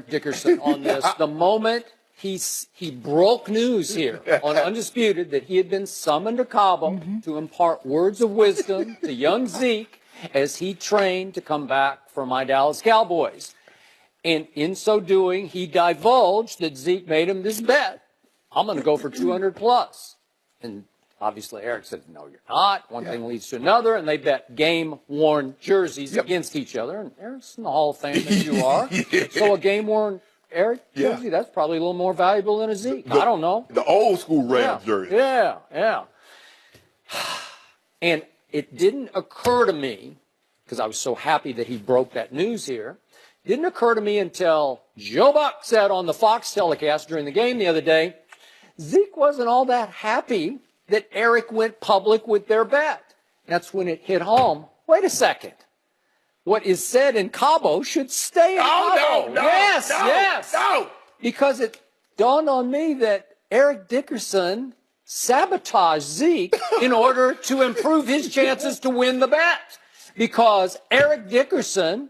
Dickerson on this. The moment he broke news here on Undisputed that he had been summoned to Cabo to impart words of wisdom to young Zeke as he trained to come back for my Dallas Cowboys. And in so doing, he divulged that Zeke made him this bet. I'm going to go for 200 plus. And obviously Eric said, no, you're not. One thing leads to another. And they bet game-worn jerseys against each other. And Eric's in the Hall of Fame as you are. So a game-worn Eric jersey, that's probably a little more valuable than a Zeke. I don't know. The old school Rams jersey. Yeah. And it didn't occur to me, because I was so happy that he broke that news here, didn't occur to me until Joe Buck said on the Fox telecast during the game the other day, Zeke wasn't all that happy that Eric went public with their bet. That's when it hit home. Wait a second. What is said in Cabo should stay in Cabo. No. Because it dawned on me that Eric Dickerson sabotaged Zeke in order to improve his chances to win the bet. Because Eric Dickerson,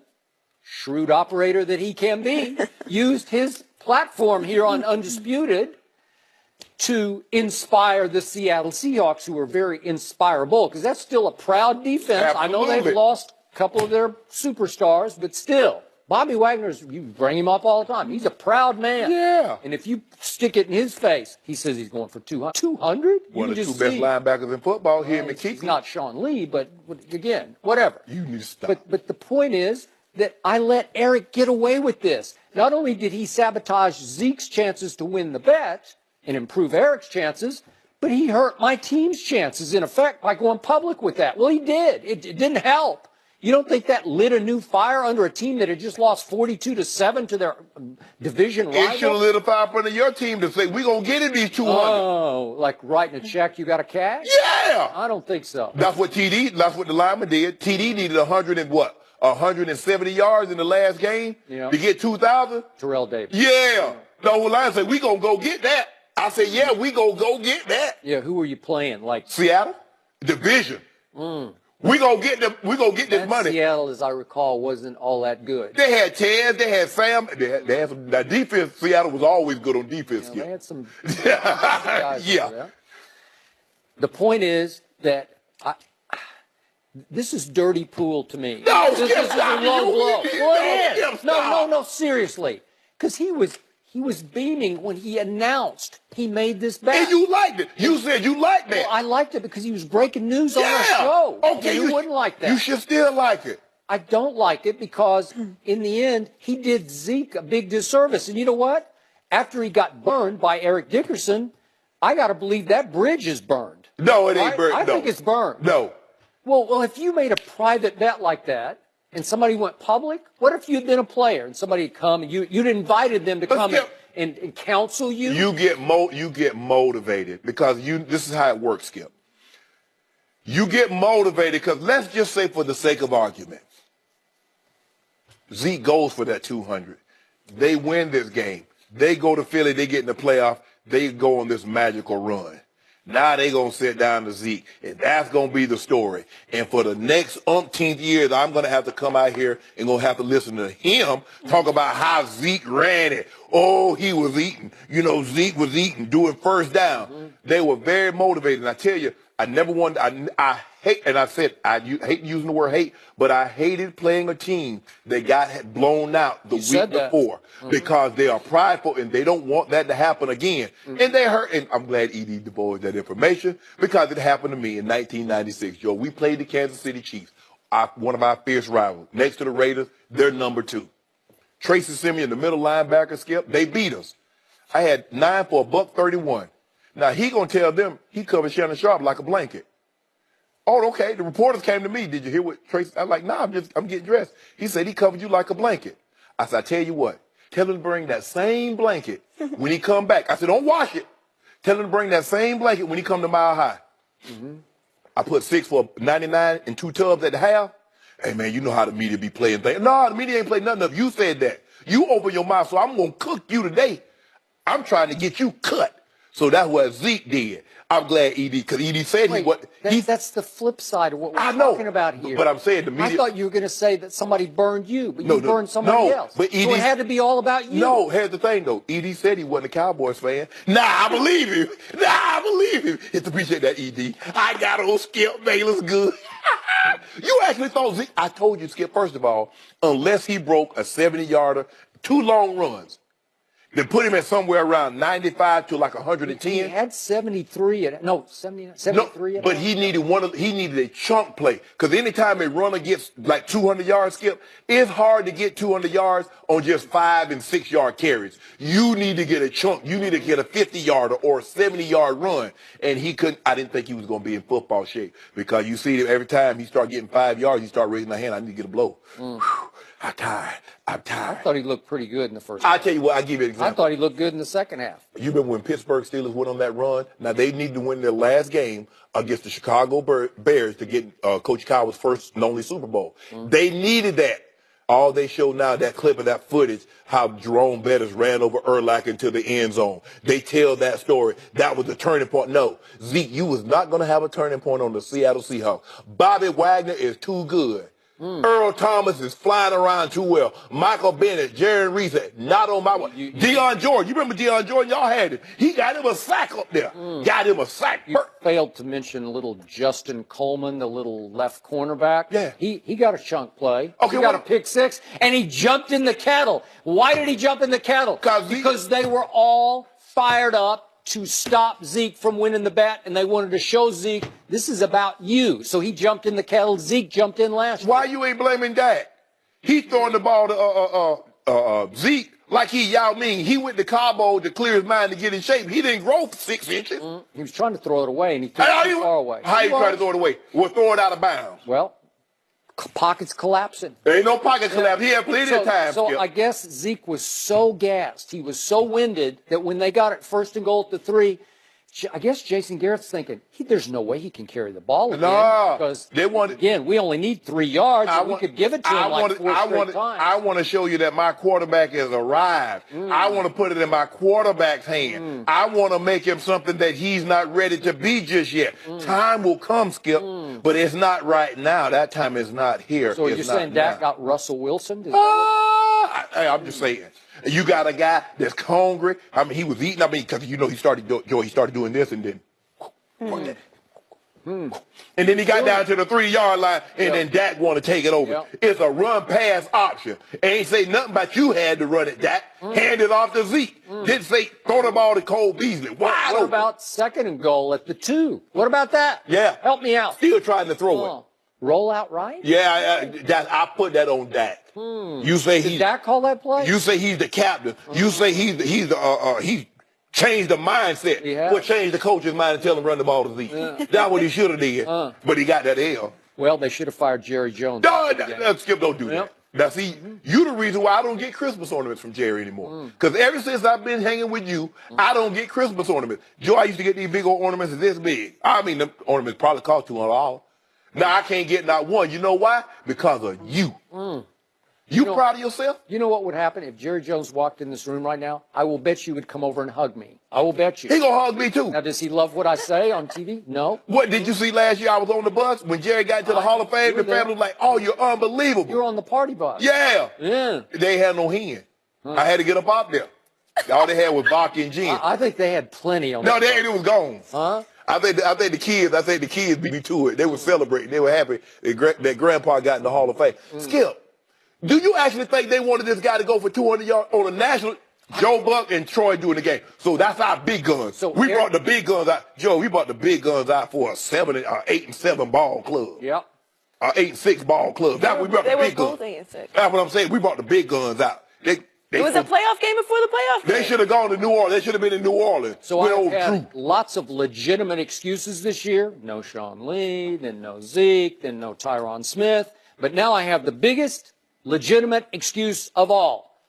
shrewd operator that he can be, used his platform here on Undisputed to inspire the Seattle Seahawks, who are very inspirable, because that's still a proud defense. Absolutely. I know they've lost a couple of their superstars, but still, Bobby Wagner's, you bring him up all the time. He's a proud man. Yeah. And if you stick it in his face, he says he's going for 200. 200? One of the two best linebackers in football here in McKeekee. He's not Sean Lee, but again, whatever. You need to stop. But the point is that I let Eric get away with this. Not only did he sabotage Zeke's chances to win the bet and improve Eric's chances, but he hurt my team's chances, in effect, by going public with that. Well, he did. It didn't help. You don't think that lit a new fire under a team that had just lost 42-7 to their division rival? It should have lit a fire under your team to say, we're going to get it these 200. Oh, like writing a check you got to cash? Yeah. I don't think so. That's what the lineman did. TD needed 170 yards in the last game to get 2,000. Terrell Davis. Yeah. The old line said, we going to go get that. I said, yeah, we going to go get that. Yeah, who were you playing? Like Seattle? Division. We gonna get this money. Seattle, as I recall, wasn't all that good. They had Ted, they had Sam, they had some. That defense, Seattle was always good on defense. They had some guys. Yeah. The point is that this is dirty pool to me. No, this is a low blow. Well, it is. No, seriously, because he was beaming when he announced he made this bet. And you liked it. You said you liked that. Well, I liked it because he was breaking news on our show. Okay, you wouldn't like that. You should still like it. I don't like it because, in the end, he did Zeke a big disservice. And you know what? After he got burned by Eric Dickerson, I got to believe that bridge is burned. No, it ain't burned. I think it's burned. No. Well, if you made a private bet like that, and somebody went public, what if you'd been a player and somebody had come and you'd invited them to come and counsel you? You get motivated because this is how it works, Skip. You get motivated because let's just say for the sake of argument, Zeke goes for that 200. They win this game. They go to Philly. They get in the playoff. They go on this magical run. Now they going to sit down to Zeke, and that's going to be the story. And for the next umpteenth years, I'm going to have to come out here and going to have to listen to him talk about how Zeke ran it. Oh, he was eating. Zeke was eating, doing first down. They were very motivated. And I tell you, I never wanted, I hate, and I said, I hate using the word hate, but I hated playing a team that got blown out the week before because they are prideful and they don't want that to happen again. And they hurt, and I'm glad Edie divulged that information because it happened to me in 1996. Joe, we played the Kansas City Chiefs, one of our fierce rivals. Next to the Raiders, they're number 2. Tracy Simeon, the middle linebacker, Skip, they beat us. I had 9 for $131. Now, he going to tell them he covered Shannon Sharp like a blanket. Oh, okay. The reporters came to me. Did you hear what Tracy? I'm like, nah, I'm getting dressed. He said he covered you like a blanket. I said, I tell you what, tell him to bring that same blanket when he come back. I said, don't wash it. Tell him to bring that same blanket when he come to Mile High. I put 6 for 99 and 2 tubs at the half. Hey, man, you know how the media be playing things. No, the media ain't playing nothing up. You said that. You open your mouth, so I'm going to cook you today. I'm trying to get you cut. So that's what Zeke did. I'm glad ED, because ED said that's the flip side of what we're I know, talking about here. but I'm saying the media. I thought you were going to say that somebody burned you, but No, you burned somebody else. But ED, so it had to be all about you. No, here's the thing, though. ED said he wasn't a Cowboys fan. Nah, I believe him. Nah, I believe him. It's appreciate that, ED. I got old Skip Bayless good. You actually thought Zeke. I told you, Skip, first of all, unless he broke a 70-yarder, 2 long runs, then put him at somewhere around 95 to like 110. He had 73 at 73 at but he needed a chunk play, because anytime a runner gets like 200 yards, Skip, it's hard to get 200 yards on just 5 and 6 yard carries. You need to get a chunk. You need to get a 50-yarder or a 70-yard run, and he couldn't. I didn't think he was going to be in football shape, because you see that every time he start getting 5 yards, he start raising the hand. I need to get a blow. Whew, I'm tired. I thought he looked pretty good in the first I'll half. tell you what, I'll give you an example. I thought he looked good in the second half. You remember when Pittsburgh Steelers went on that run? Now, they need to win their last game against the Chicago Bears to get Coach Cowboys' first and only Super Bowl. They needed that. All they show now, that clip of that footage, how Jerome Bettis ran over Urlacher into the end zone. They tell that story. That was the turning point. No, Zeke, you was not going to have a turning point on the Seattle Seahawks. Bobby Wagner is too good. Earl Thomas is flying around too well. Michael Bennett, Jerry Reese, not on my way. Deion Jordan, you remember Deion Jordan? Y'all had him. He got him a sack up there. Got him a sack. You failed to mention little Justin Coleman, the little left cornerback. Yeah. He got a chunk play. Okay, he got a pick six, and he jumped in the kettle. Why did he jump in the kettle? Because they were all fired up to stop Zeke from winning the bet, and they wanted to show Zeke, this is about you. So he jumped in the kettle. Zeke jumped in last. Why you ain't blaming Dak? He throwing the ball to Zeke like he Yao Ming. He went to Cabo to clear his mind to get in shape. He didn't grow 6 inches. He was trying to throw it away, and he threw it too far away. How you trying to throw it away? Well, throw it out of bounds. Well, pockets collapsing. There ain't no pocket collapse. He had plenty of time. So I guess Zeke was so gassed, he was so winded, that when they got it 1st and goal at the 3, I guess Jason Garrett's thinking, there's no way he can carry the ball again. No, because again, we only need 3 yards, and we could give it to him like 4 straight times. I want to show you that my quarterback has arrived. I want to put it in my quarterback's hand. I want to make him something that he's not ready to be just yet. Time will come, Skip, but it's not right now. That time is not here. So you're saying Dak got Russell Wilson? I'm just saying. You got a guy that's hungry. I mean, he was eating. I mean, because he started doing this, and then, and then he got down to the 3-yard line, and then Dak wanted to take it over. It's a run-pass option. Ain't say nothing about you had to run it, Dak. Hand it off to Zeke. Didn't say throw the ball to Cole Beasley. What about 2nd and goal at the 2? What about that? Yeah. Help me out. Still trying to throw it. Roll out right? Yeah, I put that on Dak. You say Did Dak call that play? You say he's the captain. You say he changed the mindset. Yeah. Well, change the coach's mind and tell him run the ball to Zeke. That's what he should have did. But he got that L. Well, they should have fired Jerry Jones. No, Skip, don't do that. Now, see, you the reason why I don't get Christmas ornaments from Jerry anymore. Because ever since I've been hanging with you, I don't get Christmas ornaments. Joe, I used to get these big old ornaments this big. I mean, the ornaments probably cost $200. Now I can't get not one. You know why? Because of you. You proud of yourself? You know what would happen if Jerry Jones walked in this room right now? I will bet you would come over and hug me. I will bet you. He gonna hug me too. Now, does he love what I say on TV? No. What did you see last year? I was on the bus when Jerry got to the Hall of Fame. The family was like, "Oh, you're unbelievable." You were on the party bus. Yeah. They had no hand. I had to get up out there. All they had was vodka and gin. I think they had plenty on. No, it was gone. Huh? I think the kids beat me to it. They were celebrating. They were happy that Grandpa got in the Hall of Fame. Skip, do you actually think they wanted this guy to go for 200 yards on a national? Joe Buck and Troy doing the game. So that's our big guns. So we brought the big guns out. Joe, we brought the big guns out for a 8-7 ball club. Yep. 8-6 ball club. That's what we brought the big guns. That's what I'm saying. We brought the big guns out. It was a playoff game before the playoff game. They should have gone to New Orleans. They should have been in New Orleans. So I've had lots of legitimate excuses this year. No Sean Lee, then no Zeke, then no Tyron Smith. But now I have the biggest legitimate excuse of all.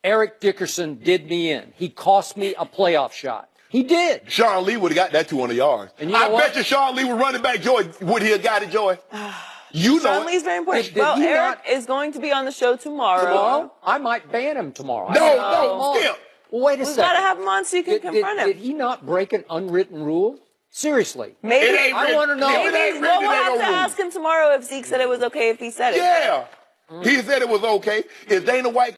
Eric Dickerson did me in. He cost me a playoff shot. He did. Sean Lee would have got that 200 yards. And you know what? Bet you Sean Lee was running back, Joy. Would he have got it, Joy? Sean Lee's very important. Well, Eric is going to be on the show tomorrow. I might ban him tomorrow. No, Skip. Wait a We've second. got to have him on so you can confront him. Did he not break an unwritten rule? Seriously. Maybe. I want to know. Maybe we'll have to ask him tomorrow if Zeke said it was okay if he said it. Yeah. He said it was okay. Is Dana White